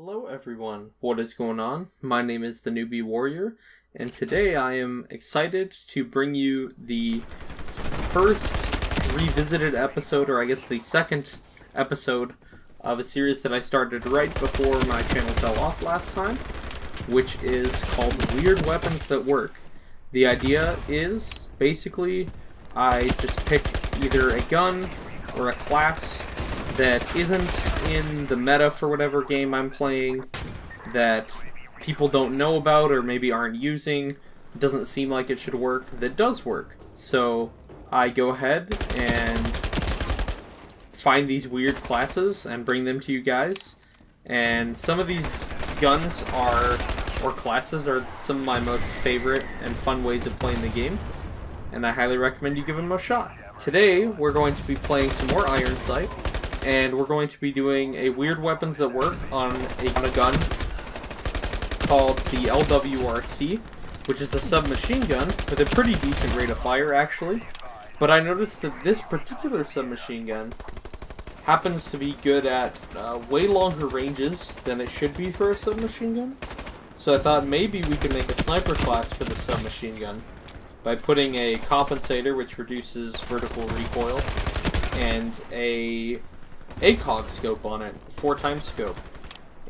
Hello everyone, what is going on? My name is the Newbie Warrior, and today I am excited to bring you the first revisited episode, or I guess the second episode of a series that I started right before my channel fell off last time, which is called Weird Weapons That Work. The idea is, basically, I just pick either a gun or a class that isn't in the meta for whatever game I'm playing, that people don't know about or maybe aren't using, doesn't seem like it should work, that does work. So I go ahead and find these weird classes and bring them to you guys. And some of these guns or classes are some of my most favorite and fun ways of playing the game, and I highly recommend you give them a shot. Today we're going to be playing some more Ironsight, and we're going to be doing a Weird Weapons That Work on a gun called the LWRC, which is a submachine gun with a pretty decent rate of fire, actually. But I noticed that this particular submachine gun happens to be good at way longer ranges than it should be for a submachine gun. So I thought maybe we could make a sniper class for the submachine gun by putting a compensator, which reduces vertical recoil, and a ACOG scope on it, 4x scope,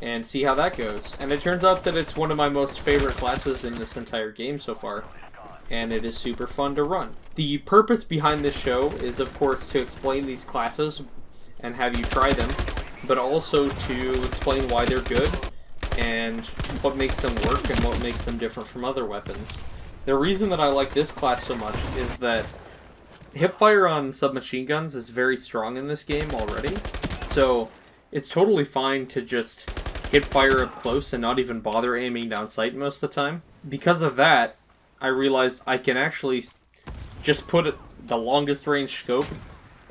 and see how that goes. And it turns out that it's one of my most favorite classes in this entire game so far, and it is super fun to run. The purpose behind this show is, of course, to explain these classes and have you try them, but also to explain why they're good and what makes them work and what makes them different from other weapons. The reason that I like this class so much is that hipfire on submachine guns is very strong in this game already, so it's totally fine to just hipfire up close and not even bother aiming down sight most of the time. Because of that, I realized I can actually just put the longest range scope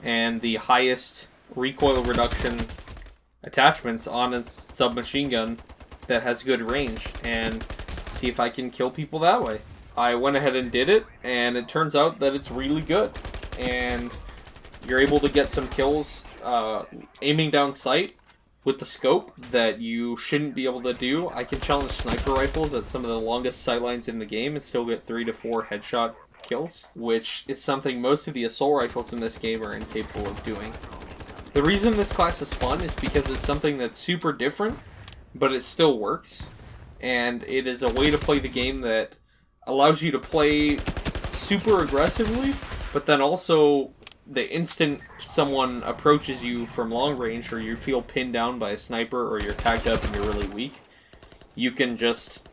and the highest recoil reduction attachments on a submachine gun that has good range, and see if I can kill people that way. I went ahead and did it, and it turns out that it's really good. And you're able to get some kills aiming down sight with the scope that you shouldn't be able to do. I can challenge sniper rifles at some of the longest sightlines in the game and still get 3 to 4 headshot kills, which is something most of the assault rifles in this game are incapable of doing. The reason this class is fun is because it's something that's super different, but it still works, and it is a way to play the game that allows you to play super aggressively, but then also the instant someone approaches you from long range, or you feel pinned down by a sniper, or you're tagged up and you're really weak, you can just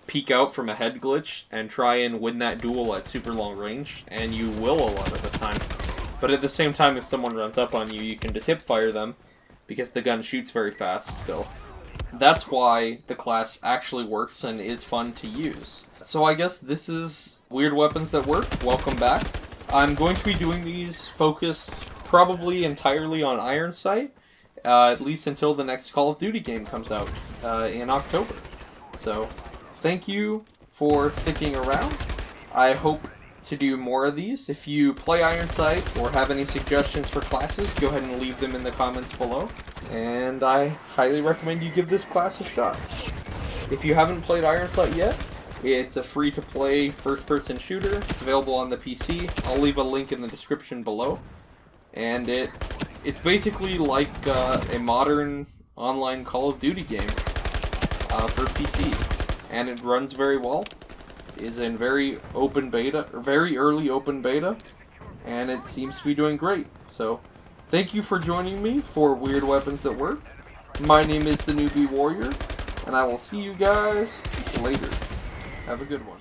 peek out from a head glitch and try and win that duel at super long range, and you will a lot of the time. But at the same time, if someone runs up on you, you can just hipfire them, because the gun shoots very fast still. That's why the class actually works and is fun to use. So I guess this is Weird Weapons That Work. Welcome back. I'm going to be doing these focused probably entirely on Ironsight, at least until the next Call of Duty game comes out in October. So thank you for sticking around. I hope to do more of these. If you play Ironsight or have any suggestions for classes, go ahead and leave them in the comments below. And I highly recommend you give this class a shot. If you haven't played Ironsight yet, it's a free-to-play first-person shooter. It's available on the PC. I'll leave a link in the description below. And it's basically like a modern online Call of Duty game for PC. And it runs very well. It is in very open beta, or very early open beta, and it seems to be doing great. So thank you for joining me for Weird Weapons That Work. My name is the Newbie Warrior, and I will see you guys later. Have a good one.